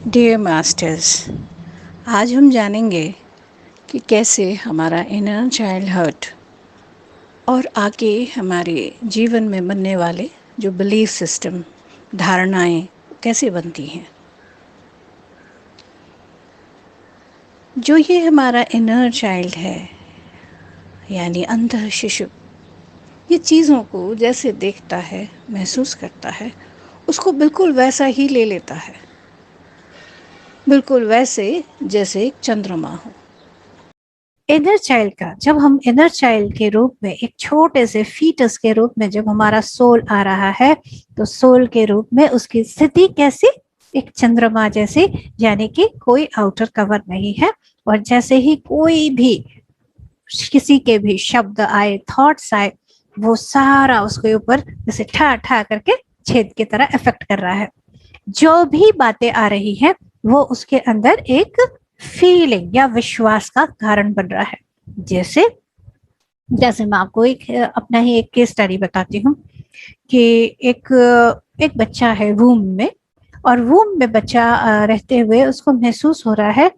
Dear masters, आज हम जानेंगे कि कैसे हमारा इनर चाइल्डहुड और आगे हमारे जीवन में बनने वाले जो बिलीफ सिस्टम, धारणाएं कैसे बनती हैं। जो ये हमारा इनर चाइल्ड है, यानी अंतः शिशु, ये चीज़ों को जैसे देखता है, महसूस करता है, उसको बिल्कुल वैसा ही ले लेता है, बिल्कुल वैसे जैसे एक चंद्रमा हो। इनर चाइल्ड का जब हम इनर चाइल्ड के रूप में एक छोटे से फीटस के रूप में जब हमारा सोल आ रहा है, तो सोल के रूप में उसकी स्थिति कैसी, एक चंद्रमा जैसी, यानी कि कोई आउटर कवर नहीं है। और जैसे ही कोई भी किसी के भी शब्द आए, थॉट्स आए, वो सारा उसके ऊपर जैसे ठा ठा करके छेद की तरह इफेक्ट कर रहा है। जो भी बातें आ रही है वो उसके अंदर एक फीलिंग या विश्वास का कारण बन रहा है। जैसे जैसे मैं आपको एक अपना ही एक केस स्टडी बताती हूँ कि एक एक बच्चा है रूम में, और रूम में बच्चा रहते हुए उसको महसूस हो रहा है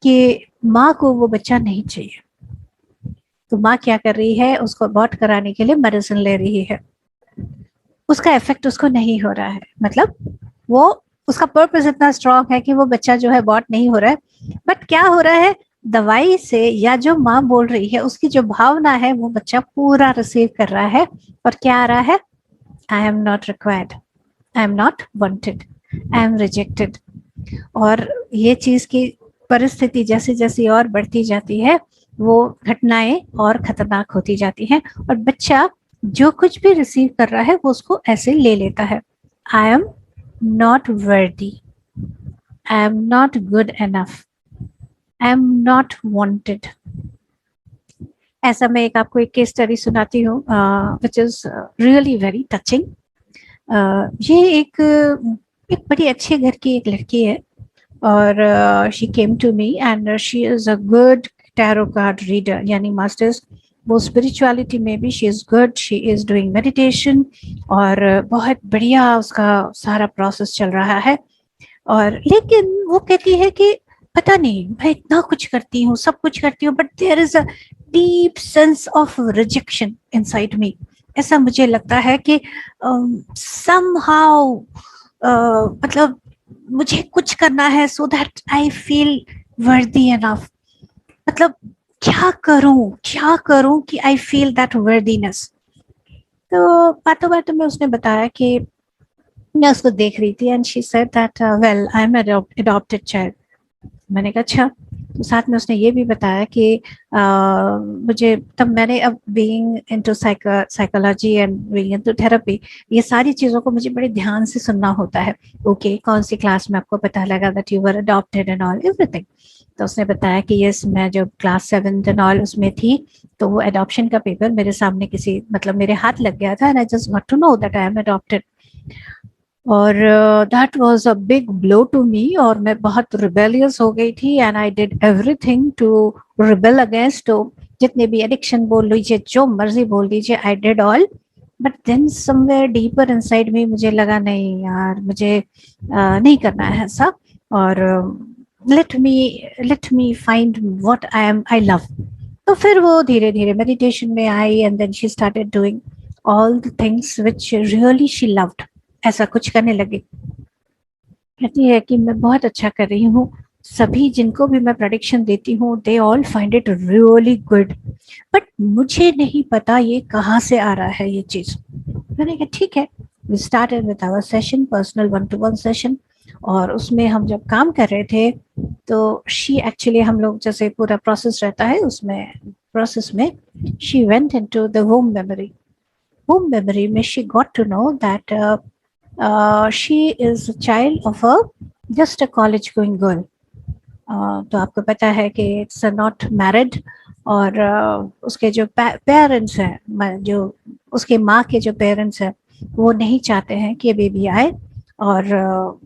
कि माँ को वो बच्चा नहीं चाहिए। तो माँ क्या कर रही है, उसको अबॉर्ट कराने के लिए मेडिसिन ले रही है। उसका इफेक्ट उसको नहीं हो रहा है, मतलब वो उसका पर्पस इतना स्ट्रांग है कि वो बच्चा जो है अबॉर्ट नहीं हो रहा है। बट क्या हो रहा है, दवाई से या जो माँ बोल रही है उसकी जो भावना है वो बच्चा पूरा रिसीव कर रहा है। और क्या आ रहा है, आई am not required, I am not wanted, I am rejected. और ये चीज की परिस्थिति जैसे जैसे और बढ़ती जाती है, वो घटनाएं और खतरनाक होती जाती हैं। और बच्चा जो कुछ भी रिसीव कर रहा है वो उसको ऐसे ले लेता है। आई am not worthy, I am not good enough, I am not wanted. ऐसा मैं एक आपको एक केस स्टडी सुनाती हूँ which is really very touching. ये एक बड़ी अच्छे घर की एक लड़की है, और she came to me and she is a good tarot card reader, यानी मास्टर्स वो स्पिरिचुअलिटी में भी she is good, she is doing meditation, और बहुत बढ़िया उसका सारा प्रोसेस चल रहा है। और लेकिन वो कहती है कि पता नहीं, मैं इतना कुछ करती हूँ, सब कुछ करती हूँ, but there is a deep sense of rejection inside me. ऐसा मुझे लगता है कि somehow मतलब मुझे कुछ करना है सो दैट आई फील वर्दी एनफ। मतलब क्या करूं कि आई फील दैट वर्दीनेस। तो बातों बातों में उसने बताया कि मैं उसको देख रही थी and she said that well I am adopted child. मैंने कहा अच्छा। तो साथ में उसने ये भी बताया कि मुझे तब मैंने अब being into psychology and being into therapy, ये सारी चीज़ों को मुझे बड़े ध्यान से सुनना होता है। ओके कौन सी क्लास में आपको पता लगा that you were adopted and all everything. तो उसने बताया कि यस, मैं जब क्लास 7 एंड ऑल उसमें थी, तो वो अडॉप्शन का पेपर मेरे सामने किसी मतलब मेरे हाथ लग गया था and I just got to know that I am adopted. और that was a big blow to me, और मैं बहुत रिबेलियस हो गई थी and I did everything to rebel against. जितने भी एडिक्शन बोल लीजिए, जो मर्जी बोल लीजिए, I did all. But then somewhere deeper inside में मुझे लगा नहीं यार, मुझे नहीं करना है ऐसा। और let me find what I love. तो फिर वो धीरे धीरे मेडिटेशन में आई and then she started doing all the things which really she loved. ऐसा कुछ करने लगी। कहती है कि मैं बहुत अच्छा कर रही हूँ, सभी जिनको भी मैं प्रेडिक्शन देती हूँ they all find it really good, but मुझे नहीं पता ये कहाँ से आ रहा है ये चीज। मैंने कहा ठीक है। We started with our session, personal 1-to-1 session. और उसमें हम जब काम कर रहे थे, तो शी एक्चुअली, हम लोग जैसे पूरा प्रोसेस रहता है उसमें, प्रोसेस में she went into the home memory. Home memory में she got to know that she is a child of a just a college going girl. तो आपको पता है कि इट्स नॉट मैरिड, और उसके जो पेरेंट्स हैं, जो उसके माँ के जो पेरेंट्स हैं, वो नहीं चाहते हैं कि बेबी आए। और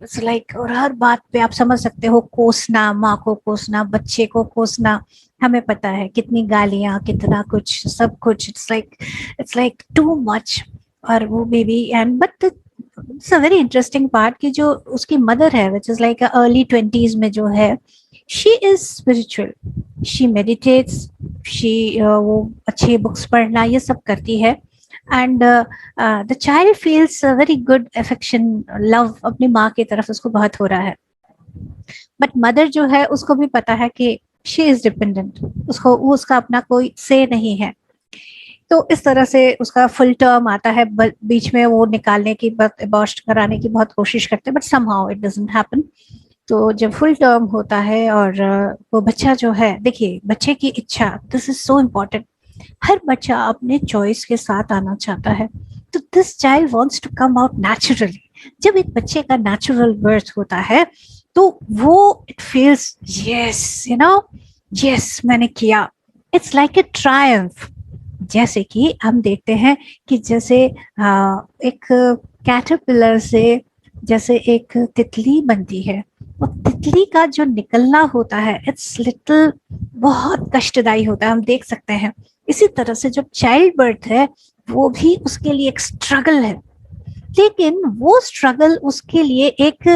इट्स लाइक, और हर बात पे आप समझ सकते हो, कोसना, माँ को कोसना, बच्चे को कोसना। हमें पता है कितनी गालियां, कितना कुछ, सब कुछ। It's like too much. और वो baby and but it's a very interesting part कि जो उसकी मदर है which is like early 20s में जो है, she is spiritual, she meditates, she वो अच्छी बुक्स पढ़ना ये सब करती है, and the child feels very good affection, love अपनी माँ की तरफ उसको बहुत हो रहा है। बट मदर जो है उसको भी पता है कि शी इज डिपेंडेंट, उसको वो उसका अपना कोई से नहीं है। तो इस तरह से उसका फुल टर्म आता है, बीच में वो निकालने की, अबॉर्शन कराने की बहुत कोशिश करते हैं, but somehow it doesn't happen. तो जब फुल टर्म होता है और वो बच्चा जो है, देखिए बच्चे की इच्छा, दिस इज सो इम्पोर्टेंट, हर बच्चा अपने चॉइस के साथ आना चाहता है। तो this child wants to come out naturally. जब एक बच्चे का नेचुरल बर्थ होता है तो वो it feels yes, you know, yes मैंने किया, इट्स लाइक ए ट्रायम्फ। जैसे कि हम देखते हैं कि जैसे एक कैटरपिलर से जैसे एक तितली बनती है, वो तितली का जो निकलना होता है इट्स लिटिल बहुत कष्टदायी होता है, हम देख सकते हैं। इसी तरह से जो चाइल्ड बर्थ है वो भी उसके लिए एक स्ट्रगल है, लेकिन वो स्ट्रगल उसके लिए एक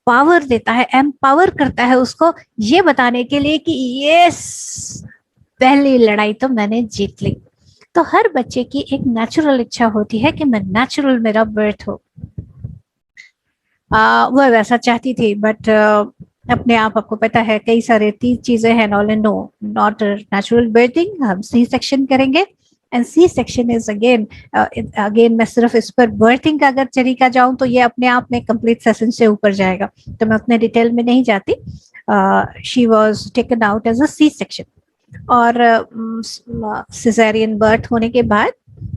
पावर देता है, एम्पावर करता है उसको ये बताने के लिए कि यस, पहली लड़ाई तो मैंने जीत ली। तो हर बच्चे की एक नेचुरल इच्छा होती है कि मैं नेचुरल मेरा बर्थ हो। वह वैसा चाहती थी, बट अपने आप आपको पता है कई सारे 3 चीजें हैं, नॉल and no, not natural birthing, हम सी सेक्शन करेंगे, and C section is again, again मैं सिर्फ इस पर बर्थिंग का अगर तरीका जाऊं तो ये अपने आप में कंप्लीट सेशन से ऊपर जाएगा, तो मैं उतने डिटेल में नहीं जाती। She was taken out as a C section, और सिजेरियन बर्थ होने के बाद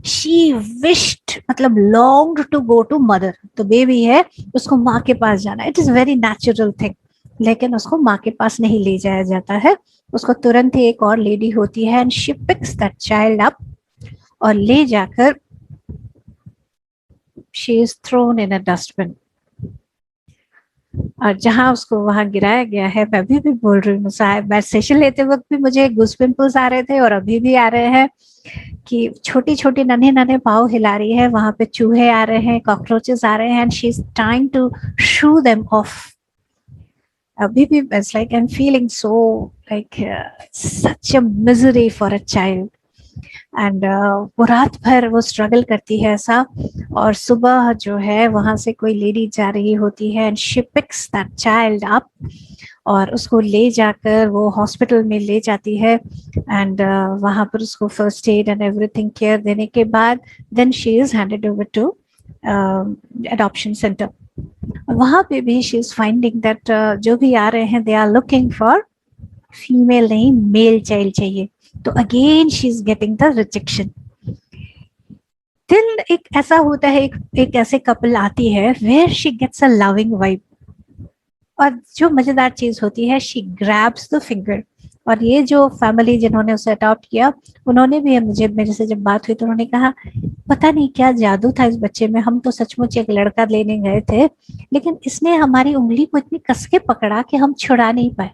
शी विश्ड, मतलब longed to go to mother, तो बेबी है उसको माँ के पास जाना, it is very natural thing, लेकिन उसको माँ के पास नहीं ले जाया जाता है, उसको तुरंत ही एक और लेडी होती है and she picks that child up और ले जाकर she is thrown in a dustbin. और जहां उसको वहां गिराया गया है, मैं अभी भी बोल रही हूँ, मैं सेशन लेते वक्त भी मुझे गुस पिंपल्स आ रहे थे और अभी भी आ रहे हैं कि छोटी छोटी नन्हे नन्हे पाँव हिला रही है, वहां पे चूहे आ रहे हैं, कॉकरोचेस आ रहे हैं, and she is trying to shoo them off. अभी भी it's like I am feeling so like such a misery for a child, and वो रात भर वो स्ट्रगल करती है ऐसा, और सुबह जो है वहां से कोई लेडी जा रही होती है and she picks that child up और उसको ले जाकर वो हॉस्पिटल में ले जाती है, एंड वहां पर उसको first aid and everything care देने के बाद then she is handed over to adoption centre. वहां पे भी शी इज फाइंडिंग दैट जो भी आ रहे हैं they are looking for female नहीं मेल चाइल्ड चाहिए, तो again she is getting the rejection. दिल एक ऐसा होता है, एक ऐसे कपल आती है where she gets a loving vibe, और जो मजेदार चीज होती है शी ग्रैब्स द फिंगर। और ये जो फैमिली जिन्होंने उसे अडॉप्ट किया, उन्होंने भी मुझे, मेरे से जब बात हुई तो उन्होंने कहा पता नहीं क्या जादू था इस बच्चे में, हम तो सचमुच एक लड़का लेने गए थे लेकिन इसने हमारी उंगली को इतनी कस के पकड़ा कि हम छुड़ा नहीं पाए,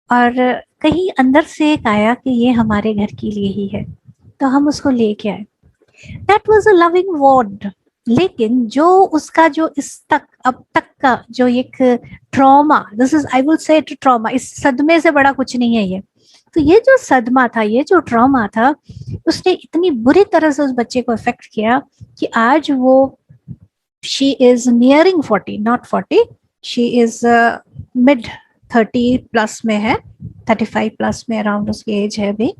और कहीं अंदर से एक आया कि ये हमारे घर के लिए ही है, तो हम उसको लेके आए। That was a loving word. लेकिन जो उसका जो इस तक अब तक का जो एक trauma, this is I will say trauma, इस सदमे से बड़ा कुछ नहीं है ये, तो ये जो सदमा था, ये जो ट्रॉमा था, उसने इतनी बुरी तरह से उस बच्चे को इफेक्ट किया कि आज वो she is nearing 40, not 40, she is mid 30 plus में है, 35 प्लस में अराउंड उसकी एज है अभी।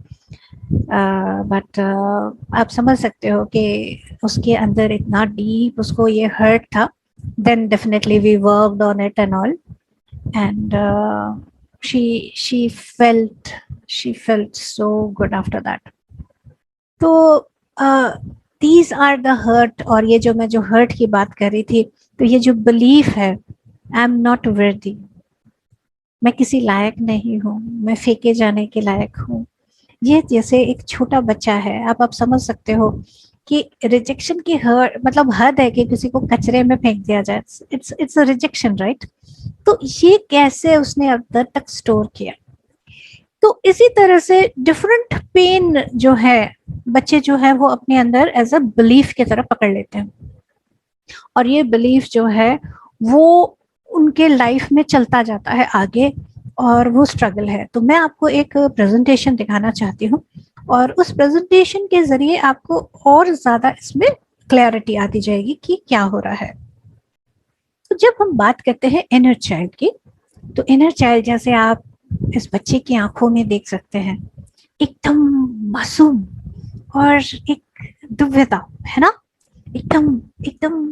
बट आप समझ सकते हो कि उसके अंदर इतना डीप उसको ये हर्ट था। Then definitely we worked on it and all, and she felt so good after that. तो these are the hurt, और ये जो मैं जो हर्ट की बात कर रही थी, तो ये जो बिलीफ है आई एम नॉट वर्दी, मैं किसी लायक नहीं हूँ, मैं फेंके जाने के लायक हूँ, ये जैसे एक छोटा बच्चा है, आप समझ सकते हो कि रिजेक्शन की मतलब हद है कि किसी को कचरे में फेंक दिया जाए, इट्स अ रिजेक्शन, राइट। तो ये कैसे उसने अंदर तक स्टोर किया। तो इसी तरह से डिफरेंट पेन जो है बच्चे जो है वो अपने अंदर एज अ बिलीफ की तरह पकड़ लेते हैं। और ये बिलीफ जो है वो उनके लाइफ में चलता जाता है आगे, और वो स्ट्रगल है। तो मैं आपको एक प्रेजेंटेशन दिखाना चाहती हूँ, और उस प्रेजेंटेशन के जरिए आपको और ज्यादा इसमें क्लैरिटी आती जाएगी कि क्या हो रहा है। तो जब हम बात करते हैं इनर चाइल्ड की, तो इनर चाइल्ड जैसे आप इस बच्चे की आंखों में देख सकते हैं, एकदम मासूम और एक दिव्यता है ना, एकदम एकदम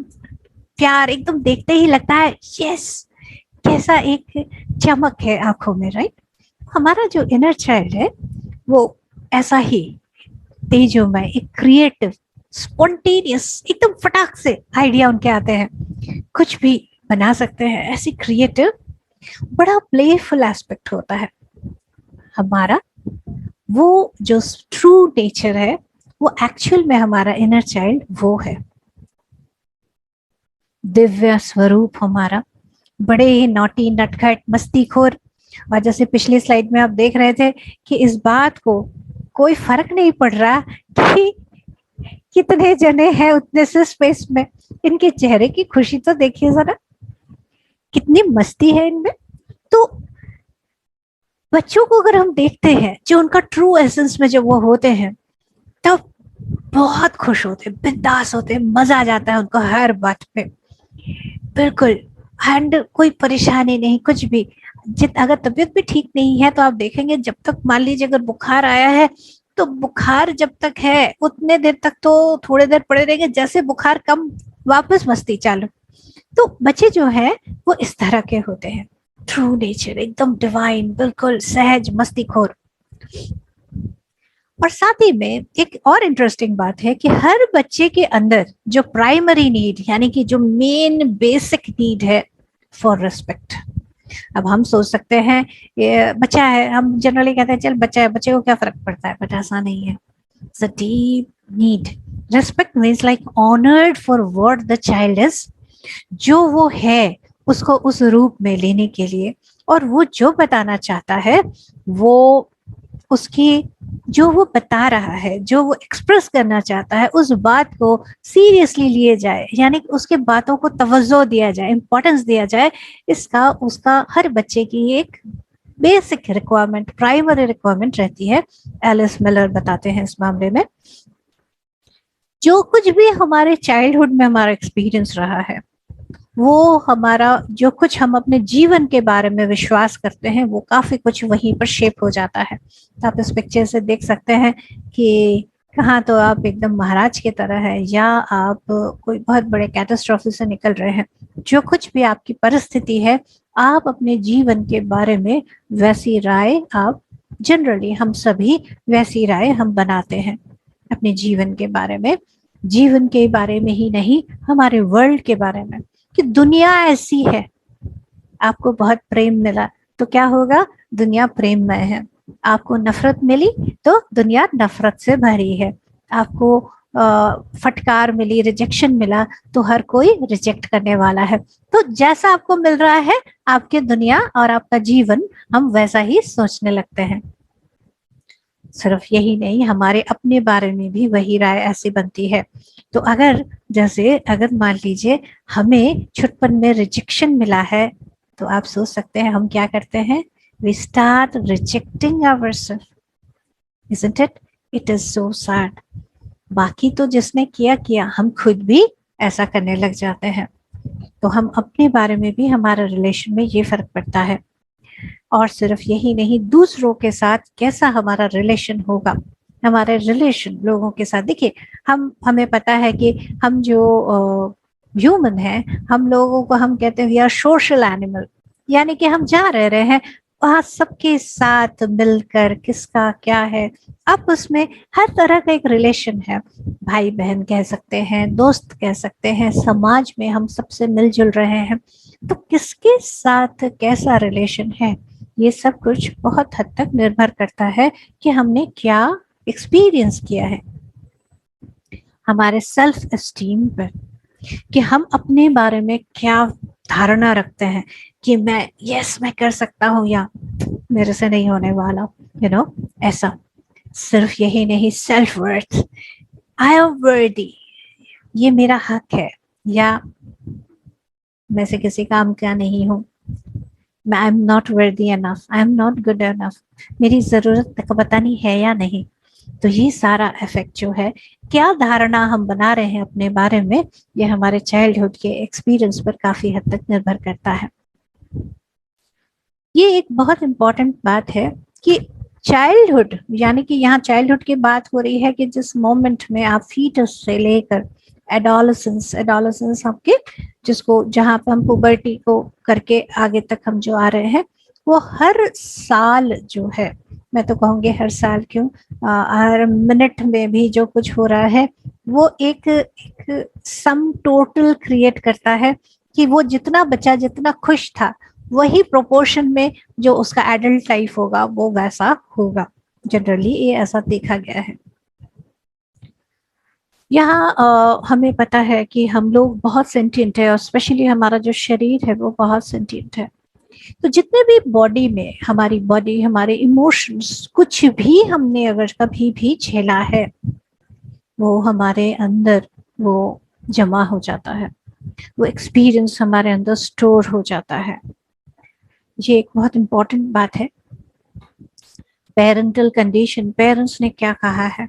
प्यार, एकदम देखते ही लगता है यस, कैसा एक चमक है आंखों में, राइट। हमारा जो इनर चाइल्ड है वो ऐसा ही तेजोमय, एक क्रिएटिव, स्पॉन्टेनियस, एकदम फटाक से आइडिया उनके आते हैं, कुछ भी बना सकते हैं, ऐसी क्रिएटिव, बड़ा प्लेफुल एस्पेक्ट होता है हमारा। वो जो ट्रू नेचर है, वो एक्चुअल में हमारा इनर चाइल्ड वो है, दिव्य स्वरूप हमारा, बड़े ही नॉटी नटखट मस्तीखोर। और जैसे पिछली स्लाइड में आप देख रहे थे कि इस बात को कोई फर्क नहीं पड़ रहा कि कितने जने हैं उतने से स्पेस में, इनके चेहरे की खुशी तो देखिए जरा, कितनी मस्ती है इनमें। तो बच्चों को अगर हम देखते हैं, जो उनका ट्रू एसेंस में जब वो होते हैं, तब बहुत खुश होते, बिंदास होते, मजा आ जाता है उनको हर बात पे, बिल्कुल। एंड कोई परेशानी नहीं, कुछ भी। अगर तबीयत भी ठीक नहीं है तो आप देखेंगे, जब तक मान लीजिए अगर बुखार आया है, तो बुखार जब तक है उतने देर तक तो थोड़ी देर पड़े रहेंगे, जैसे बुखार कम वापस मस्ती चालू। तो बच्चे जो है वो इस तरह के होते हैं, ट्रू नेचर, एकदम डिवाइन, बिल्कुल सहज मस्तीखोर। और साथ ही में एक और इंटरेस्टिंग बात है कि हर बच्चे के अंदर जो प्राइमरी नीड, यानी कि जो मेन बेसिक नीड है, फॉर रिस्पेक्ट। अब हम सोच सकते हैं ये बच्चा है, हम जनरली कहते हैं चल बच्चा है, बच्चे को क्या फर्क पड़ता है, बट ऐसा नहीं है। It's a deep need. Respect means like honoured for what the child is, जो वो है उसको उस रूप में लेने के लिए, और वो जो बताना चाहता है, वो उसकी, जो वो बता रहा है, जो वो एक्सप्रेस करना चाहता है, उस बात को सीरियसली लिए जाए, यानी उसके बातों को तवज्जो दिया जाए, इंपॉर्टेंस दिया जाए। इसका उसका हर बच्चे की एक बेसिक रिक्वायरमेंट, प्राइमरी रिक्वायरमेंट रहती है। एलिस मिलर बताते हैं इस मामले में, जो कुछ भी हमारे चाइल्डहुड में हमारा एक्सपीरियंस रहा है, वो हमारा जो कुछ हम अपने जीवन के बारे में विश्वास करते हैं, वो काफी कुछ वहीं पर शेप हो जाता है। तो आप इस पिक्चर से देख सकते हैं कि कहाँ तो आप एकदम महाराज की तरह है, या आप कोई बहुत बड़े कैटास्ट्रॉफी से निकल रहे हैं। जो कुछ भी आपकी परिस्थिति है, आप अपने जीवन के बारे में वैसी राय, आप जनरली हम सभी वैसी राय हम बनाते हैं अपने जीवन के बारे में, जीवन के बारे में ही नहीं, हमारे वर्ल्ड के बारे में, कि दुनिया ऐसी है। आपको बहुत प्रेम मिला तो क्या होगा, दुनिया प्रेममय है। आपको नफरत मिली तो दुनिया नफरत से भरी है। आपको फटकार मिली, रिजेक्शन मिला, तो हर कोई रिजेक्ट करने वाला है। तो जैसा आपको मिल रहा है, आपके दुनिया और आपका जीवन, हम वैसा ही सोचने लगते हैं। सिर्फ यही नहीं, हमारे अपने बारे में भी वही राय ऐसी बनती है। तो अगर मान लीजिए हमें छुटपन में रिजेक्शन मिला है, तो आप सोच सकते हैं हम क्या करते हैं, we start rejecting ourselves, isn't it? It is so sad. बाकी तो जिसने किया, हम खुद भी ऐसा करने लग जाते हैं। तो हम अपने बारे में भी, हमारा रिलेशन में ये फर्क पड़ता है। और सिर्फ यही नहीं, दूसरों के साथ कैसा हमारा रिलेशन होगा, हमारे रिलेशन लोगों के साथ। देखिए, हमें पता है कि हम जो ह्यूमन है, हम लोगों को हम कहते हैं वी आर सोशल एनिमल, यानी कि हम जहाँ रह रहे हैं वहाँ सबके साथ मिलकर किसका क्या है, अब उसमें हर तरह का एक रिलेशन है। भाई बहन कह सकते हैं, दोस्त कह सकते हैं, समाज में हम सबसे मिलजुल रहे हैं। तो किसके साथ कैसा रिलेशन है, ये सब कुछ बहुत हद तक निर्भर करता है कि हमने क्या एक्सपीरियंस किया है, हमारे सेल्फ एस्टीम पर, कि हम अपने बारे में क्या धारणा रखते हैं कि मैं कर सकता हूँ, या मेरे से नहीं होने वाला, ऐसा। सिर्फ यही नहीं, सेल्फ वर्थ, आई एम वर्दी, ये मेरा हक है, या मैं से किसी काम का नहीं हूँ, आई am not worthy enough, I am not good enough, मेरी जरूरत तक पता नहीं है या नहीं। तो ये सारा इफेक्ट जो है, क्या धारणा हम बना रहे हैं अपने बारे में, ये हमारे चाइल्डहुड के एक्सपीरियंस पर काफी हद तक निर्भर करता है। ये एक बहुत इंपॉर्टेंट बात है कि चाइल्डहुड, यानी कि यहाँ चाइल्डहुड की बात हो रही है कि जिस मोमेंट में आप फीटस से लेकर एडोलेसेंस, एडोलेसेंस आपके जिसको जहाँ पे हम पुबर्टी को करके आगे तक हम जो आ रहे हैं, वो हर साल जो है, मैं तो कहूँगी हर साल क्यों, हर मिनट में भी जो कुछ हो रहा है वो एक सम टोटल क्रिएट करता है कि वो जितना बच्चा जितना खुश था वही प्रोपोर्शन में जो उसका एडल्ट लाइफ होगा वो वैसा होगा। जनरली ये ऐसा देखा गया है। यहाँ हमें पता है कि हम लोग बहुत सेंटिएंट है और स्पेशली हमारा जो शरीर है वो बहुत सेंटिएंट है। तो जितने भी बॉडी में हमारी बॉडी, हमारे इमोशंस, कुछ भी हमने अगर कभी भी झेला है वो हमारे अंदर वो जमा हो जाता है, वो एक्सपीरियंस हमारे अंदर स्टोर हो जाता है। ये एक बहुत इंपॉर्टेंट बात है। पेरेंटल कंडीशन, पेरेंट्स ने क्या कहा है,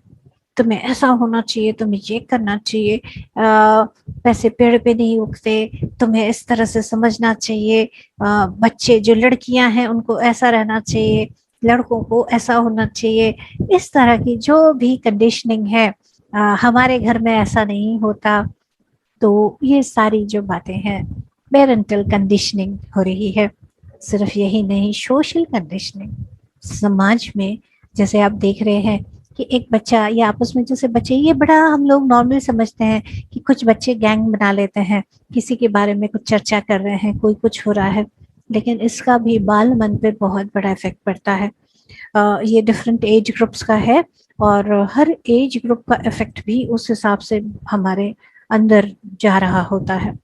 तुम्हें ऐसा होना चाहिए, तुम्हें ये करना चाहिए, पैसे पेड़ पे नहीं उगते, तुम्हें इस तरह से समझना चाहिए, बच्चे जो लड़कियां हैं उनको ऐसा रहना चाहिए, लड़कों को ऐसा होना चाहिए, इस तरह की जो भी कंडीशनिंग है, हमारे घर में ऐसा नहीं होता। तो ये सारी जो बातें हैं, पेरेंटल कंडीशनिंग हो रही है। सिर्फ यही नहीं, सोशल कंडीशनिंग समाज में, जैसे आप देख रहे हैं कि एक बच्चा या आपस में जैसे बच्चे, ये बड़ा हम लोग नॉर्मल समझते हैं कि कुछ बच्चे गैंग बना लेते हैं, किसी के बारे में कुछ चर्चा कर रहे हैं, कोई कुछ हो रहा है, लेकिन इसका भी बाल मन पे बहुत बड़ा इफेक्ट पड़ता है। ये डिफरेंट एज ग्रुप्स का है और हर एज ग्रुप का इफेक्ट भी उस हिसाब से हमारे अंदर जा रहा होता है।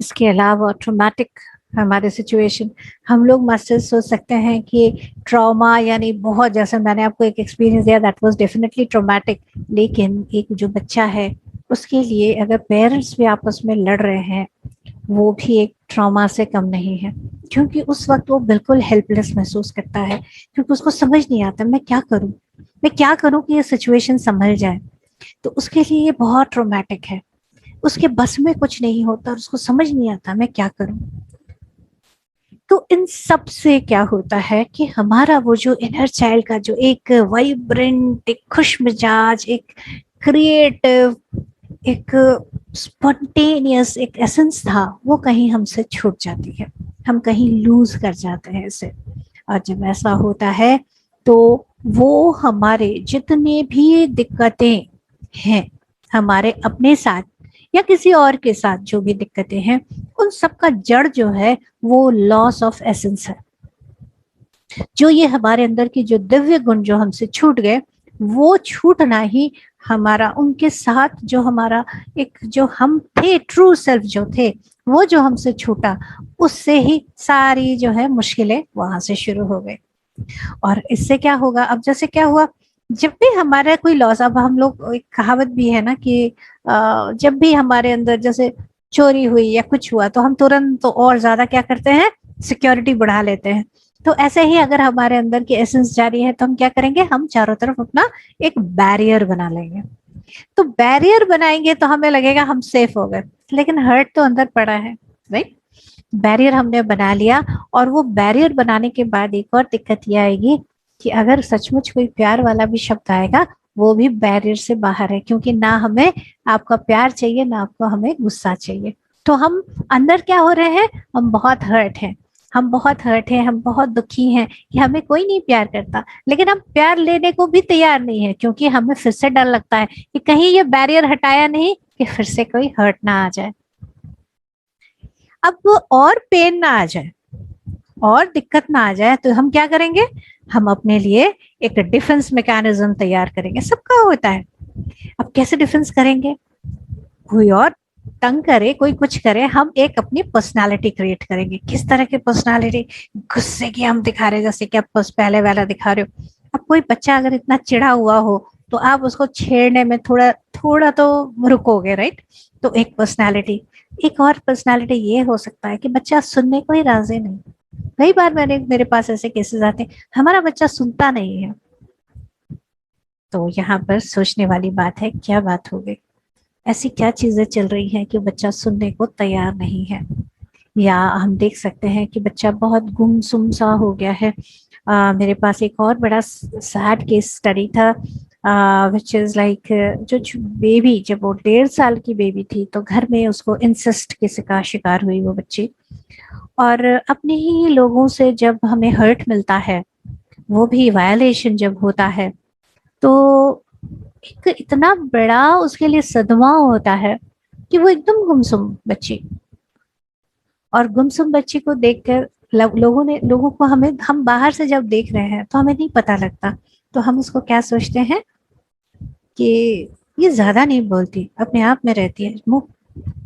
इसके अलावा ट्रॉमेटिक हमारे सिचुएशन, हम लोग मास्टर्स सोच सकते हैं कि ट्रॉमा यानी बहुत, जैसे मैंने आपको एक एक्सपीरियंस दिया, दैट वाज डेफिनेटली ट्रॉमेटिक, लेकिन एक जो बच्चा है उसके लिए अगर पेरेंट्स भी आपस में लड़ रहे हैं वो भी एक ट्रॉमा से कम नहीं है, क्योंकि उस वक्त वो बिल्कुल हेल्पलेस महसूस करता है, क्योंकि उसको समझ नहीं आता मैं क्या करूं, मैं क्या करूं कि ये सिचुएशन संभल जाए। तो उसके लिए ये बहुत ट्रॉमेटिक है, उसके बस में कुछ नहीं होता और उसको समझ नहीं आता मैं क्या करूं। तो इन सब से क्या होता है कि हमारा वो जो इनर चाइल्ड का जो एक वाइब्रेंट, एक खुश मिजाज, एक क्रिएटिव, एक स्पॉन्टेनियस एक एसेंस था, वो कहीं हमसे छूट जाती है, हम कहीं लूज कर जाते हैं इसे। और जब ऐसा होता है तो वो हमारे जितने भी दिक्कतें हैं हमारे अपने साथ या किसी और के साथ, जो भी दिक्कतें हैं, उन सब का जड़ जो है वो लॉस ऑफ एसेंस है। जो ये हमारे अंदर की जो दिव्य गुण जो हमसे छूट गए, वो छूटना ही हमारा उनके साथ जो हमारा एक जो हम थे, ट्रू सेल्फ जो थे, वो जो हमसे छूटा, उससे ही सारी जो है मुश्किलें वहां से शुरू हो गई। और इससे क्या होगा, अब जैसे क्या हुआ, जब भी हमारा कोई लॉस, अब हम लोग, एक कहावत भी है ना कि जब भी हमारे अंदर जैसे चोरी हुई या कुछ हुआ तो हम तुरंत तो और ज्यादा क्या करते हैं, सिक्योरिटी बढ़ा लेते हैं। तो ऐसे ही अगर हमारे अंदर की एसेंस जारी है तो हम क्या करेंगे, हम चारों तरफ अपना एक बैरियर बना लेंगे। तो बैरियर बनाएंगे तो हमें लगेगा हम सेफ हो गए, लेकिन हर्ट तो अंदर पड़ा है, राइट। बैरियर हमने बना लिया और वो बैरियर बनाने के बाद एक और दिक्कत ये आएगी कि अगर सचमुच कोई प्यार वाला भी शब्द आएगा वो भी बैरियर से बाहर है, क्योंकि ना हमें आपका प्यार चाहिए ना आपको हमें गुस्सा चाहिए। तो हम अंदर क्या हो रहे हैं, हम बहुत हर्ट हैं, हम बहुत हर्ट हैं, हम बहुत दुखी हैं कि हमें कोई नहीं प्यार करता, लेकिन हम प्यार लेने को भी तैयार नहीं है, क्योंकि हमें फिर से डर लगता है कि कहीं ये बैरियर हटाया नहीं कि फिर से कोई हर्ट ना आ जाए, अब वो और पेन ना आ जाए और दिक्कत ना आ जाए। तो हम क्या करेंगे, हम अपने लिए एक डिफेंस मैकेनिज्म तैयार करेंगे, सबका होता है। अब कैसे डिफेंस करेंगे, कोई और तंग करे, कोई कुछ करे, हम एक अपनी पर्सनालिटी क्रिएट करेंगे। किस तरह की पर्सनालिटी, गुस्से की हम दिखा रहे, जैसे कि आप पहले वाला दिखा रहे हो। अब कोई बच्चा अगर इतना चिढ़ा हुआ हो तो आप उसको छेड़ने में थोड़ा थोड़ा तो रुकोगे, राइट। तो एक पर्सनालिटी। एक और पर्सनालिटी ये हो सकता है कि बच्चा सुनने को ही राजी नहीं। कई बार मेरे पास ऐसे केसेस आते हैं, हमारा बच्चा सुनता नहीं है। तो यहाँ पर सोचने वाली बात है, क्या बात हो गई, ऐसी क्या चीजें चल रही हैं कि बच्चा सुनने को तैयार नहीं है। या हम देख सकते हैं कि बच्चा बहुत गुमसुम सा हो गया है। मेरे पास एक और बड़ा सैड केस स्टडी था, विच इज लाइक, जो बेबी, जब वो 1.5 साल की बेबी थी तो घर में उसको इंसेस्ट के शिकार हुई वो बच्ची। और अपने ही लोगों से जब हमें हर्ट मिलता है, वो भी वायलेशन जब होता है, तो एक इतना बड़ा उसके लिए सदमा होता है कि वो एकदम गुमसुम बच्ची। और गुमसुम बच्ची को देखकर लोगों को, हमें, हम बाहर से जब देख रहे हैं तो हमें नहीं पता लगता, तो हम उसको क्या सोचते हैं कि ये ज्यादा नहीं बोलती, अपने आप में रहती है, मुंह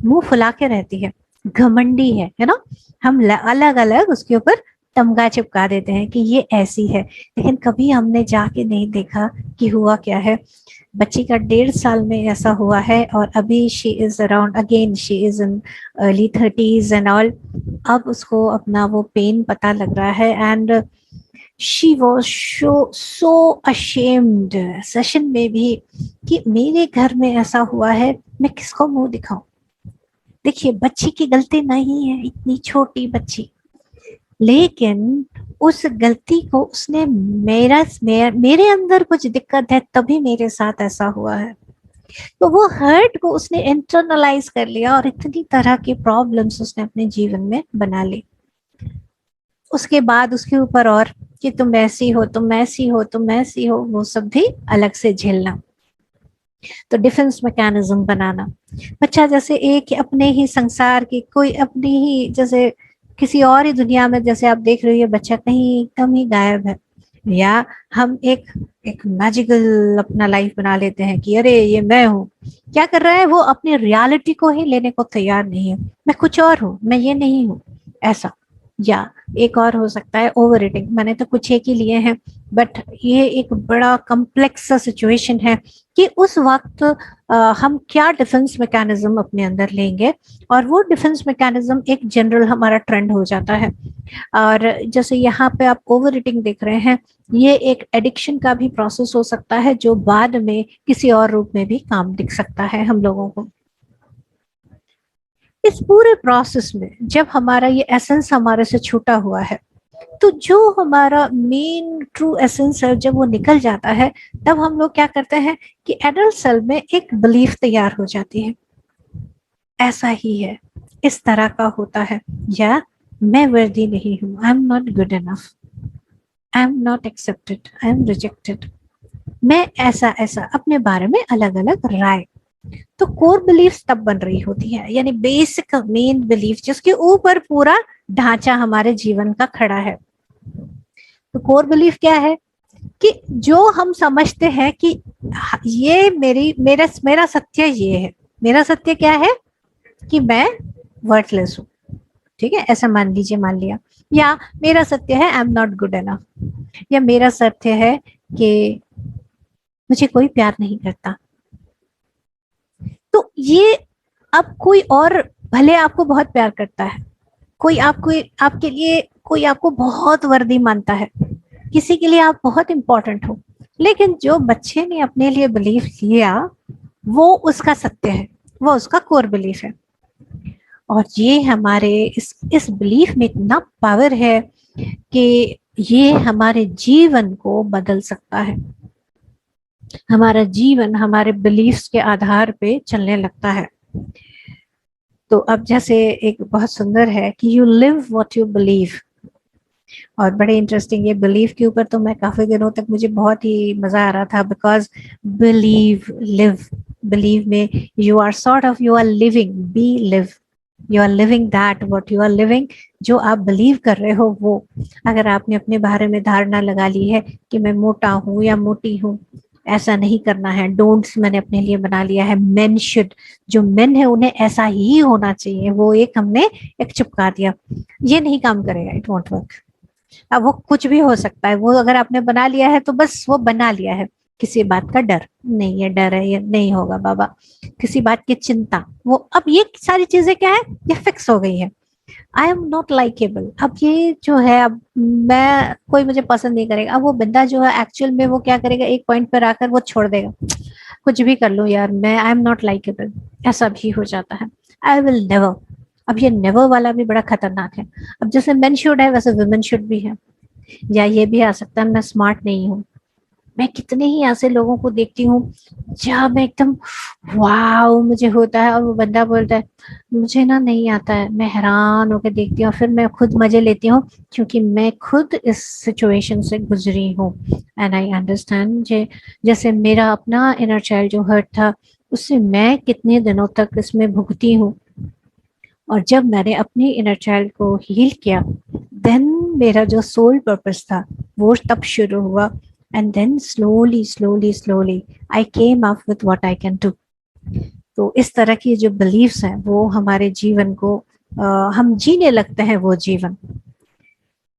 मुंह फुला के रहती है, घमंडी है ना। हम अलग अलग उसके ऊपर तमगा चिपका देते हैं कि ये ऐसी है। लेकिन कभी हमने जाके नहीं देखा कि हुआ क्या है। बच्ची का 1.5 साल में ऐसा हुआ है, और अभी she is around, again she is in early 30s and all. अब उसको अपना वो पेन पता लग रहा है, and she was so ashamed session में भी कि मेरे घर में ऐसा हुआ है, मैं किसको मुंह दिखाऊं। देखिए, बच्ची की गलती नहीं है, इतनी छोटी बच्ची, लेकिन उस गलती को उसने, मेरे अंदर कुछ दिक्कत है तभी मेरे साथ ऐसा हुआ है, तो वो हर्ट को उसने इंटरनलाइज कर लिया और इतनी तरह की प्रॉब्लम्स उसने अपने जीवन में बना ली। उसके बाद उसके ऊपर और कि तुम ऐसी हो, तुम ऐसी हो, तुम ऐसी हो, वो सब भी अलग से झेलना। तो डिफेंस मैकेनिज्म बनाना। बच्चा जैसे एक अपने ही संसार की, कोई अपनी ही, जैसे किसी और ही दुनिया में, जैसे आप देख रही है बच्चा कहीं एकदम ही गायब है, या हम एक एक मैजिकल अपना लाइफ बना लेते हैं कि अरे ये मैं हूँ। क्या कर रहा है वो, अपनी रियलिटी को ही लेने को तैयार नहीं है, मैं कुछ और हूँ, मैं ये नहीं हूँ, ऐसा। या एक और हो सकता है ओवर ईटिंग। मैंने तो कुछ एक ही लिए हैं, बट ये एक बड़ा कम्प्लेक्स सा सिचुएशन है कि उस वक्त हम क्या डिफेंस मैकेनिज्म अपने अंदर लेंगे, और वो डिफेंस मैकेनिज्म एक जनरल हमारा ट्रेंड हो जाता है। और जैसे यहाँ पे आप ओवर ईटिंग देख रहे हैं, ये एक एडिक्शन का भी प्रोसेस हो सकता है, जो बाद में किसी और रूप में भी काम दिख सकता है हम लोगों को। इस पूरे प्रोसेस में जब हमारा ये एसेंस हमारे से छूटा हुआ है, तो जो हमारा मेन ट्रू एसेंस है, जब वो निकल जाता है, तब हम लोग क्या करते हैं कि एडल्ट सेल में एक बिलीफ तैयार हो जाती है, ऐसा ही है, इस तरह का होता है, या मैं वर्दी नहीं हूं, आई am not good enough, I am not accepted, I am rejected, मैं ऐसा ऐसा, अपने बारे में अलग अलग राय। तो कोर बिलीफ तब बन रही होती है, यानी बेसिक मेन बिलीफ, जिसके ऊपर पूरा ढांचा हमारे जीवन का खड़ा है। तो कोर बिलीफ क्या है कि जो हम समझते हैं कि ये मेरा सत्य ये है। मेरा सत्य क्या है कि मैं वर्थलेस हूँ, ठीक है, ऐसा मान लीजिए, मान लिया। या मेरा सत्य है आई एम नॉट गुड इनफ, या मेरा सत्य है कि मुझे कोई प्यार नहीं करता। तो ये, अब कोई और भले आपको बहुत प्यार करता है, कोई आपको, आपके लिए कोई आपको बहुत वर्दी मानता है, किसी के लिए आप बहुत इंपॉर्टेंट हो, लेकिन जो बच्चे ने अपने लिए बिलीफ किया, वो उसका सत्य है, वो उसका कोर बिलीफ है। और ये हमारे इस बिलीफ में इतना पावर है कि ये हमारे जीवन को बदल सकता है। हमारा जीवन हमारे बिलीफ्स के आधार पे चलने लगता है। तो अब जैसे एक बहुत सुंदर है कि you live what you believe, और बड़े इंटरेस्टिंग, ये बिलीव के ऊपर तो मैं काफी दिनों तक, मुझे बहुत ही मजा आ रहा था, बिकॉज बिलीव, लिव, बिलीव में you are sort of, you are living, be live, you are living that what you are living, जो आप बिलीव कर रहे हो वो। अगर आपने अपने बारे में धारणा लगा ली है कि मैं मोटा हूँ या मोटी हूँ, ऐसा नहीं करना है, डोंट्स मैंने अपने लिए बना लिया है, मेन शुड, जो मेन है उन्हें ऐसा ही होना चाहिए, वो एक हमने एक चिपका दिया, ये नहीं काम करेगा, इट वॉन्ट वर्क। अब वो कुछ भी हो सकता है, वो अगर आपने बना लिया है तो बस वो बना लिया है, किसी बात का डर, नहीं ये डर है, ये नहीं होगा बाबा, किसी बात की चिंता, वो अब ये सारी चीजें क्या है, ये फिक्स हो गई है। आई एम नॉट लाइकेबल, अब ये जो है, अब मैं, कोई मुझे पसंद नहीं करेगा। अब वो बंदा जो है एक्चुअल में वो क्या करेगा, एक पॉइंट पर आकर वो छोड़ देगा, कुछ भी कर लो यार, मैं आई एम नॉट लाइकेबल, ऐसा भी हो जाता है। आई विल नेवर, अब ये नेवर वाला भी बड़ा खतरनाक है। अब जैसे मेन शुड है वैसे वुमेन शुड भी है, या ये भी आ सकता है मैं स्मार्ट नहीं हूँ। मैं कितने ही ऐसे लोगों को देखती हूँ जहाँ मैं एकदम वाह मुझे होता है, और वो बंदा बोलता है मुझे ना नहीं आता है, मैं हैरान होकर देखती हूँ, फिर मैं खुद मजे लेती हूँ क्योंकि मैं खुद इस सिचुएशन से गुजरी हूँ। एंड आई अंडरस्टैंड, जैसे मेरा अपना इनर चाइल्ड जो हर्ट था, उससे मैं कितने दिनों तक इसमें भुगती हूँ। और जब मैंने अपनी इनर चाइल्ड को हील किया, देन मेरा जो सोल पर्पस था वो तब शुरू हुआ। And then slowly slowly slowly I came up with what I can do. तो इस तरह की जो बिलीव्स हैं वो हमारे जीवन को हम जीने लगते हैं वो जीवन।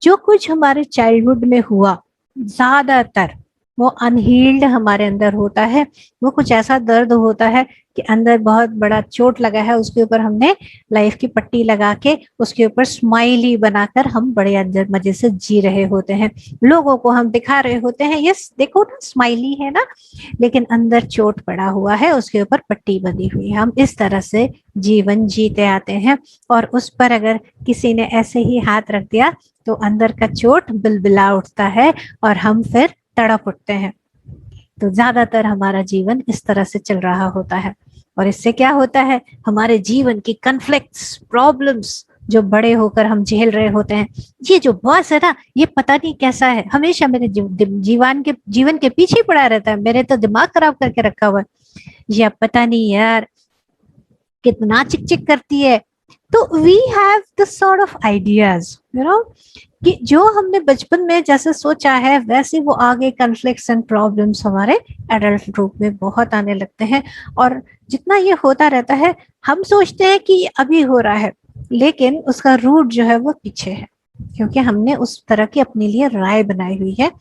जो कुछ हमारे चाइल्डहुड में हुआ, ज्यादातर वो अनहील्ड हमारे अंदर होता है। वो कुछ ऐसा दर्द होता है कि अंदर बहुत बड़ा चोट लगा है, उसके ऊपर हमने लाइफ की पट्टी लगा के उसके ऊपर स्माइली बनाकर हम बड़े अंदर मजे से जी रहे होते हैं। लोगों को हम दिखा रहे होते हैं, यस देखो ना स्माइली है ना, लेकिन अंदर चोट पड़ा हुआ है, उसके ऊपर पट्टी बंधी हुई है। हम इस तरह से जीवन जीते आते हैं, और उस पर अगर किसी ने ऐसे ही हाथ रख दिया तो अंदर का चोट बिलबिला उठता है और हम फिर तड़प उठते हैं। तो ज्यादातर हमारा जीवन इस तरह से चल रहा होता है, और इससे क्या होता है, हमारे जीवन की कन्फ्लिक्ट्स, प्रॉब्लम्स जो बड़े होकर हम झेल रहे होते हैं। ये जो बॉस है ना, ये पता नहीं कैसा है, हमेशा मेरे जीवन के पीछे पड़ा रहता है, मेरे तो दिमाग खराब करके रखा हुआ है, या पता नहीं यार कितना चिक चिक करती है। तो we have the sort of ideas, you know, कि जो हमने बचपन में जैसे सोचा है वैसे वो आगे कन्फ्लिक्ट्स एंड प्रॉब्लम्स हमारे एडल्ट रूप में बहुत आने लगते हैं। और जितना ये होता रहता है, हम सोचते हैं कि ये अभी हो रहा है, लेकिन उसका रूट जो है वो पीछे है, क्योंकि हमने उस तरह की अपने लिए राय बनाई हुई है।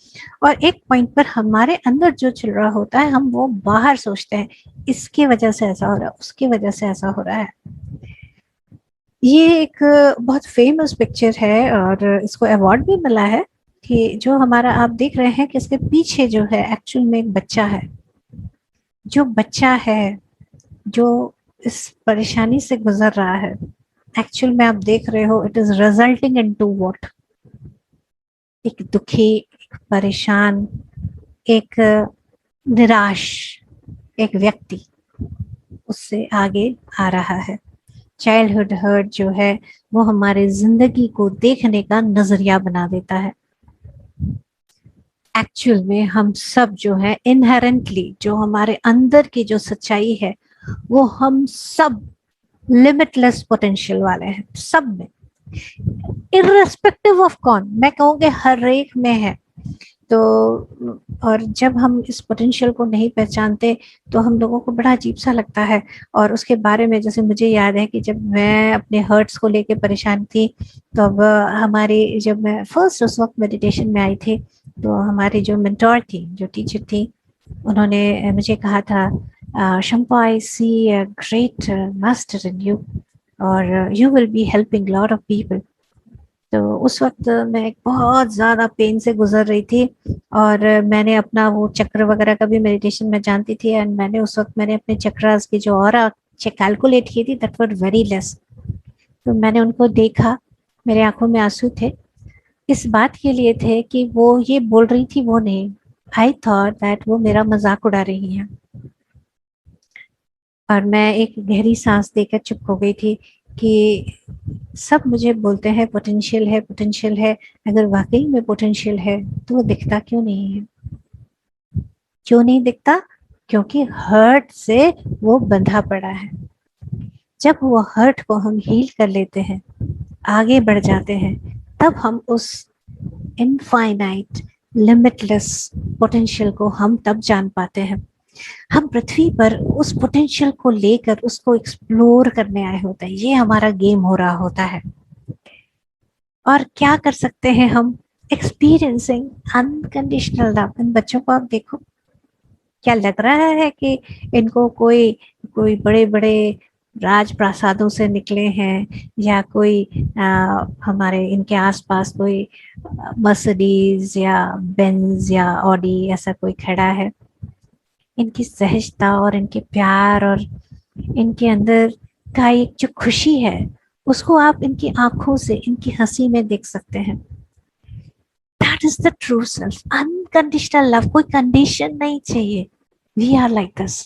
और एक पॉइंट पर हमारे अंदर जो चल रहा होता है, हम वो बाहर सोचते हैं, इसकी वजह से ऐसा हो रहा है, उसकी वजह से ऐसा हो रहा है। ये एक बहुत फेमस पिक्चर है और इसको अवार्ड भी मिला है, कि जो हमारा आप देख रहे हैं कि इसके पीछे जो है एक्चुअल में एक बच्चा है। जो बच्चा है जो इस परेशानी से गुजर रहा है, एक्चुअल में आप देख रहे हो it is resulting into what, एक दुखी, एक परेशान, एक निराश एक व्यक्ति उससे आगे आ रहा है। चाइल्डहुड हर्ट जो है वो हमारे जिंदगी को देखने का नजरिया बना देता है। एक्चुअल में हम सब जो है इनहेरेंटली, जो हमारे अंदर की जो सच्चाई है, वो हम सब लिमिटलेस पोटेंशियल वाले हैं, सब में, इररेस्पेक्टिव ऑफ कौन, मैं कहूँगी हर एक में है। तो और जब हम इस पोटेंशियल को नहीं पहचानते तो हम लोगों को बड़ा अजीब सा लगता है। और उसके बारे में जैसे मुझे याद है कि जब मैं अपने हर्ट्स को लेके परेशान थी, तो अब हमारी, जब मैं फर्स्ट उस वक्त मेडिटेशन में आई थी, तो हमारी जो मेंटोर थी, जो टीचर थी, उन्होंने मुझे कहा था, Shampa I see a great master in you, और you will be helping lot of people. तो उस वक्त मैं एक बहुत ज्यादा पेन से गुजर रही थी, और मैंने अपना वो चक्र वगैरह का भी मेडिटेशन में जानती थी, एंड मैंने उस वक्त मैंने अपने चक्रास की जो और कैलकुलेट की थी, दैट वर वेरी लेस। तो मैंने उनको देखा, मेरे आंखों में आंसू थे, इस बात के लिए थे कि वो ये बोल रही थी वो नहीं, आई थॉट दैट वो मेरा मजाक उड़ा रही हैं। और मैं एक गहरी सांस देकर चुप हो गई थी कि सब मुझे बोलते हैं पोटेंशियल है, पोटेंशियल है, अगर वाकई में पोटेंशियल है तो वो दिखता क्यों नहीं है? क्यों नहीं दिखता? क्योंकि हर्ट से वो बंधा पड़ा है। जब वो हर्ट को हम हील कर लेते हैं, आगे बढ़ जाते हैं, तब हम उस इनफाइनाइट लिमिटलेस पोटेंशियल को हम तब जान पाते हैं। हम पृथ्वी पर उस पोटेंशियल को लेकर उसको एक्सप्लोर करने आए होते हैं, ये हमारा गेम हो रहा होता है। और क्या कर सकते हैं हम? Experiencing unconditional love. इन बच्चों को आप देखो, क्या लग रहा है कि इनको कोई कोई बड़े बड़े राजप्रासादों से निकले हैं, या कोई हमारे इनके आसपास कोई मर्सिडीज या बेंज या ऑडी ऐसा कोई खड़ा है? इनकी सहजता और इनके प्यार और इनके अंदर का एक जो खुशी है, उसको आप इनकी आंखों से, इनकी हंसी में देख सकते हैं। That is the true self, unconditional love. कोई कंडीशन नहीं चाहिए। We are like this,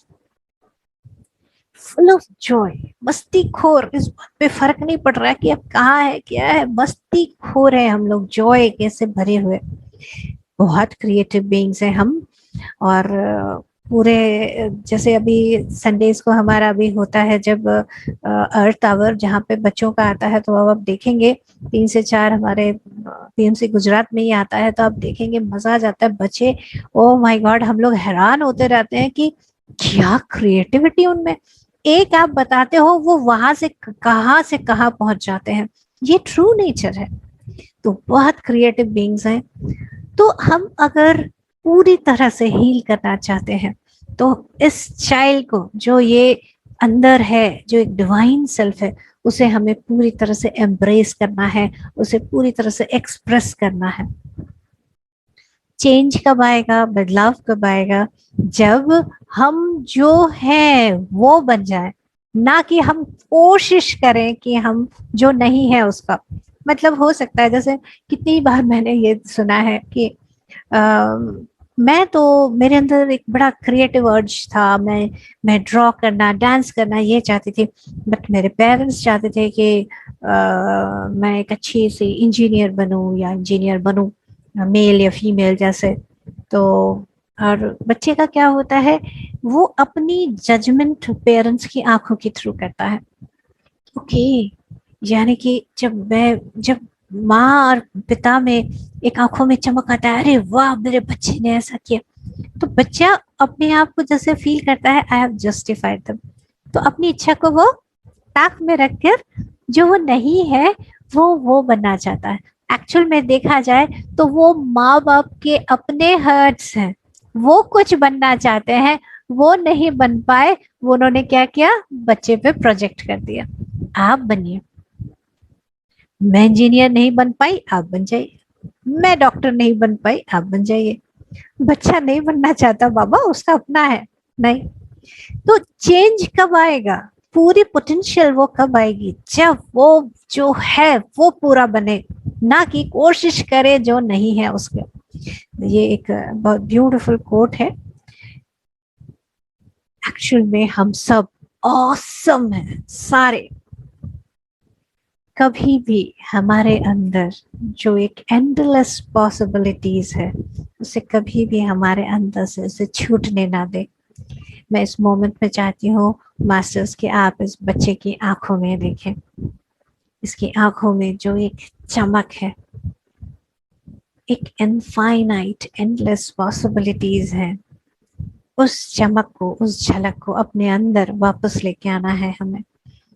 full of joy. मस्ती खोर, इस बात पे फर्क नहीं पड़ रहा है कि अब कहाँ है क्या है, मस्ती खोर है हम लोग, जॉय कैसे भरे हुए। बहुत क्रिएटिव बीइंग्स हैं हम। और पूरे, जैसे अभी संडेज को हमारा अभी होता है जब अर्थ आवर, जहाँ पे बच्चों का आता है, तो अब आप देखेंगे 3 से 4 हमारे पीएमसी गुजरात में ही आता है, तो आप देखेंगे मजा आ जाता है। बच्चे, ओ माय गॉड, हम लोग हैरान होते रहते हैं कि क्या क्रिएटिविटी उनमें। एक आप बताते हो, वो वहां से कहाँ पहुंच जाते हैं। ये ट्रू नेचर है। तो बहुत क्रिएटिव बीइंग्स हैं। तो हम अगर पूरी तरह से हील करना चाहते हैं, तो इस चाइल्ड को, जो ये अंदर है, जो एक डिवाइन सेल्फ है, उसे हमें पूरी तरह से एम्ब्रेस करना है, उसे पूरी तरह से एक्सप्रेस करना है। चेंज कब आएगा, बदलाव कब आएगा? जब हम जो है वो बन जाए, ना कि हम कोशिश करें कि हम जो नहीं है उसका। मतलब हो सकता है, जैसे कितनी बार मैंने ये सुना है कि मैं तो, मेरे अंदर एक बड़ा क्रिएटिव अर्ज था, मैं ड्रॉ करना, डांस करना ये चाहती थी, बट मेरे पेरेंट्स चाहते थे कि मैं एक अच्छी सी इंजीनियर बनूं, या इंजीनियर बनूं, मेल या फीमेल जैसे। तो और बच्चे का क्या होता है, वो अपनी जजमेंट पेरेंट्स की आंखों के थ्रू करता है। ओके, यानी कि जब माँ और पिता में एक आंखों में चमक आता है, अरे वाह मेरे बच्चे ने ऐसा किया, तो बच्चा अपने आप को जैसे फील करता है, आई हैव जस्टिफाइड देम। तो अपनी इच्छा को वो ताक में रखकर जो वो नहीं है वो बनना चाहता है। एक्चुअल में देखा जाए तो वो माँ बाप के अपने हर्ट्स हैं, वो कुछ बनना चाहते हैं, वो नहीं बन पाए, वो उन्होंने क्या किया, बच्चे पे प्रोजेक्ट कर दिया, आप बनिए। मैं इंजीनियर नहीं बन पाई, आप बन जाइए। मैं डॉक्टर नहीं बन पाई, आप बन जाइए। बच्चा नहीं बनना चाहता बाबा, उसका अपना है। नहीं, तो चेंज कब आएगा, पूरी पोटेंशियल वो कब आएगी, जब वो जो है वो पूरा बने, ना कि कोशिश करे जो नहीं है उसके। ये एक बहुत ब्यूटीफुल कोट है। एक्चुअल में हम सब ऑसम हैं सारे। कभी भी हमारे अंदर जो एक एंडलेस पॉसिबिलिटीज है, उसे कभी भी हमारे अंदर से उसे छूटने ना दे। मैं इस मोमेंट में चाहती हूँ मास्टर्स कि आप इस बच्चे की आंखों में देखें, इसकी आंखों में जो एक चमक है, एक इनफाइनाइट एंडलेस पॉसिबिलिटीज है, उस चमक को, उस झलक को अपने अंदर वापस लेके आना है हमें।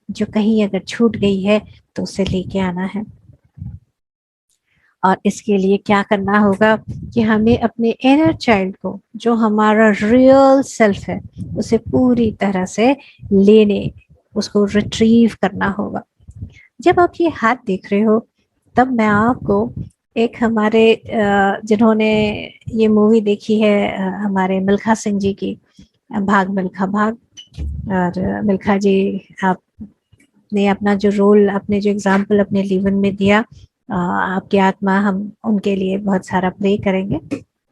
जो कहीं अगर छूट गई है तो उसे लेके आना है। और इसके लिए क्या करना होगा कि हमें अपने इनर चाइल्ड को, जो हमारा रियल सेल्फ है, उसे पूरी तरह से लेने, उसको रिट्रीव करना होगा। जब आप ये हाथ देख रहे हो, तब मैं आपको एक हमारे जिन्होंने ये मूवी देखी है, हमारे मिल्खा सिंह जी की, भाग मिल्खा भाग। और मिल्खा जी, आपने अपना जो रोल, अपने जो एग्जाम्पल अपने जीवन में दिया, आपकी आत्मा, हम उनके लिए बहुत सारा प्रे करेंगे।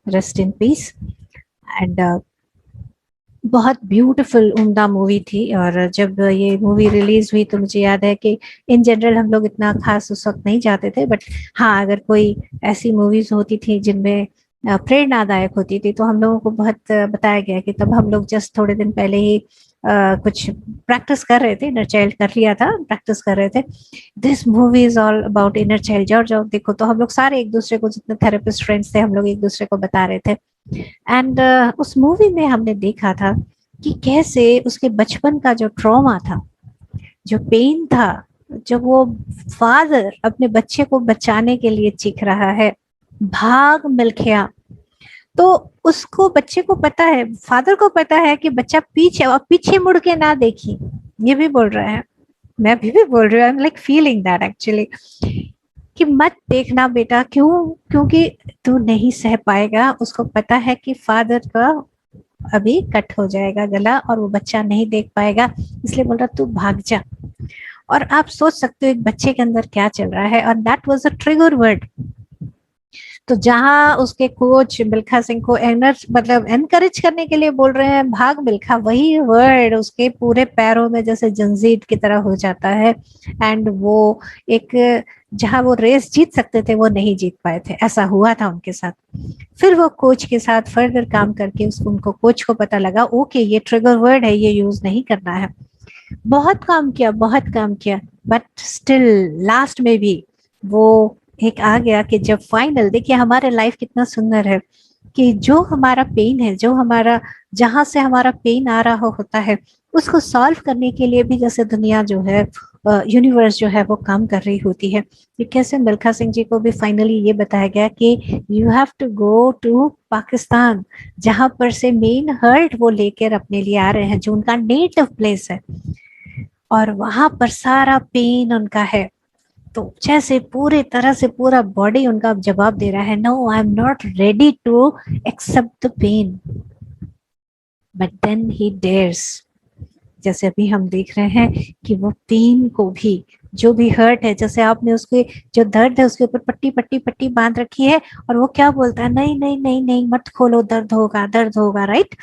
Rest in peace. एंड बहुत ब्यूटीफुल उम्दा मूवी थी। और जब ये मूवी रिलीज हुई तो मुझे याद है कि इन जनरल हम लोग इतना खास उस वक्त नहीं जाते थे, बट हाँ, अगर कोई ऐसी मूवीज होती थी जिनमें प्रेरणादायक होती थी, तो हम लोगों को बहुत बताया गया कि तब हम लोग जस्ट थोड़े दिन पहले ही कुछ प्रैक्टिस कर रहे थे, इनर चाइल्ड कर लिया था, प्रैक्टिस कर रहे थे, this movie is all about inner child, जाओ जाओ देखो। तो हम लोग सारे एक दूसरे को, जितने थेरेपिस्ट फ्रेंड्स थे, हम लोग एक दूसरे को बता रहे थे। एंड उस मूवी में हमने देखा था कि कैसे उसके बचपन का जो ट्रॉमा था, जो पेन था, जब वो फादर अपने बच्चे को बचाने के लिए चीख रहा है, भाग मिल्खिया, तो उसको, बच्चे को पता है, फादर को पता है कि बच्चा पीछे, और पीछे मुड़ के ना देखी, ये भी बोल रहा है। मैं भी बोल रही हूँ, I am like feeling that actually, कि मत देखना बेटा, क्यों? क्योंकि तू नहीं सह पाएगा। उसको पता है कि फादर का अभी कट हो जाएगा गला और वो बच्चा नहीं देख पाएगा, इसलिए बोल रहा तू भाग जा। और आप सोच सकते हो एक बच्चे के अंदर क्या चल रहा है, और that was a trigger word. तो जहां उसके कोच मिल्खा सिंह को मतलब एनकरेज करने के लिए बोल रहे हैं भाग मिल्खा, वही वर्ड उसके पूरे पैरों में जैसे जंजीर की तरह हो जाता है। एंड वो एक, जहां वो रेस जीत सकते थे वो नहीं जीत पाए थे, ऐसा हुआ था उनके साथ। फिर वो कोच के साथ फर्दर काम करके उसको, उनको कोच को पता लगा ओके ये ट्रिगर वर्ड है, ये यूज नहीं करना है। बहुत काम किया, बहुत काम किया, बट स्टिल लास्ट में भी वो एक आ गया कि जब फाइनल, देखिए हमारे लाइफ कितना सुंदर है कि जो हमारा पेन है, जो हमारा, जहां से हमारा पेन आ रहा होता है, उसको सॉल्व करने के लिए भी जैसे दुनिया जो है, यूनिवर्स जो है वो काम कर रही होती है। कि कैसे मिल्खा सिंह जी को भी फाइनली ये बताया गया कि you have to go to Pakistan, जहां पर से मेन हर्ट वो लेकर अपने लिए आ रहे हैं, जो उनका नेटिव प्लेस है, और वहां पर सारा पेन उनका है। तो जैसे पूरी तरह से पूरा बॉडी उनका जवाब दे रहा है, no I am not ready to accept the pain, but then he dares. जैसे अभी हम देख रहे हैं कि वो पेन को भी, जो भी हर्ट है, जैसे आपने उसके जो दर्द है उसके ऊपर पट्टी पट्टी पट्टी बांध रखी है, और वो क्या बोलता है, नहीं नहीं नहीं नहीं मत खोलो, दर्द होगा दर्द होगा, राइट?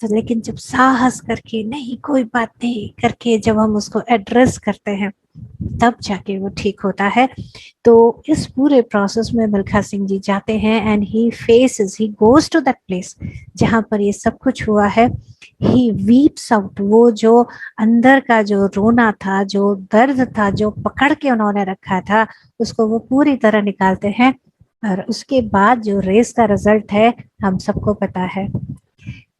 तो लेकिन जब साहस करके, नहीं कोई बात नहीं करके, जब हम उसको एड्रेस करते हैं, तब जाके वो ठीक होता है। तो इस पूरे प्रोसेस में मिल्खा सिंह जी जाते हैं, and he goes to that place जहां पर ये सब कुछ हुआ है। ही वीप्स आउट, वो जो अंदर का जो रोना था, जो दर्द था, जो पकड़ के उन्होंने रखा था, उसको वो पूरी तरह निकालते हैं। और उसके बाद जो रेस का रिजल्ट है, हम सबको पता है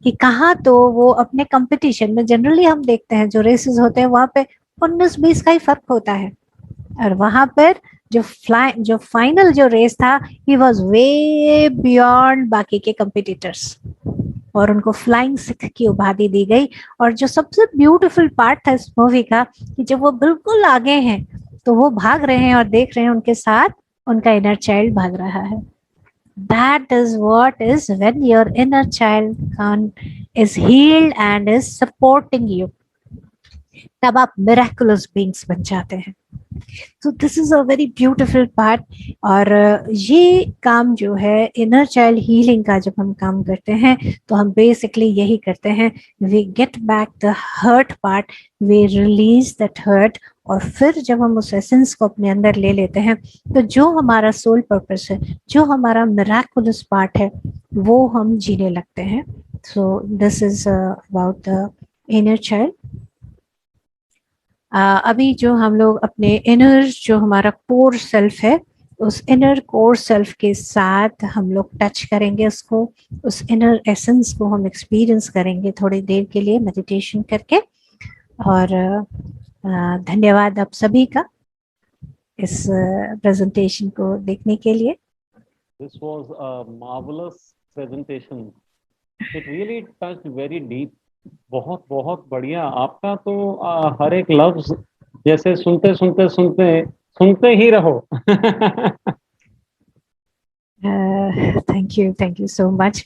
कि कहाँ, तो वो अपने कंपटीशन में, जनरली हम देखते हैं जो रेसेस होते हैं वहां पे 19-20 का ही फर्क होता है, और वहां पर जो फाइनल जो रेस था, ही वॉज वे बियॉन्ड बाकी के कंपिटिटर्स, और उनको फ्लाइंग सिख की उपाधि दी गई। और जो सबसे ब्यूटीफुल पार्ट था इस मूवी का, कि जब वो बिल्कुल आगे हैं, तो वो भाग रहे हैं और देख रहे हैं उनके साथ उनका इनर चाइल्ड भाग रहा है। That is what is when your inner child is healed and is supporting you, तब आप miraculous beings बन जाते हैं। तो this is a very beautiful part. और ये काम जो है इनर चाइल्ड हीलिंग का, जब हम काम करते हैं तो हम बेसिकली यही करते हैं, we get back the hurt part, we release that hurt, और फिर जब हम उस एसेंस को अपने अंदर ले लेते हैं, तो जो हमारा सोल पर्पस है, जो हमारा मिराकुलस पार्ट है, वो हम जीने लगते हैं। So this is about the inner child. अभी जो हम लोग अपने इनर, जो हमारा कोर सेल्फ है, उस इनर कोर सेल्फ के साथ हम लोग टच करेंगे उसको, उस इनर एसेंस को हम एक्सपीरियंस करेंगे थोड़ी देर के लिए मेडिटेशन करके। और धन्यवाद आप सभी का इस प्रेजेंटेशन को देखने के लिए। This was a marvelous presentation. It really touched very deep. बहुत बहुत बढ़िया। आपका तो हर एक लफ्ज जैसे सुनते सुनते सुनते सुनते ही रहो। Thank you so much.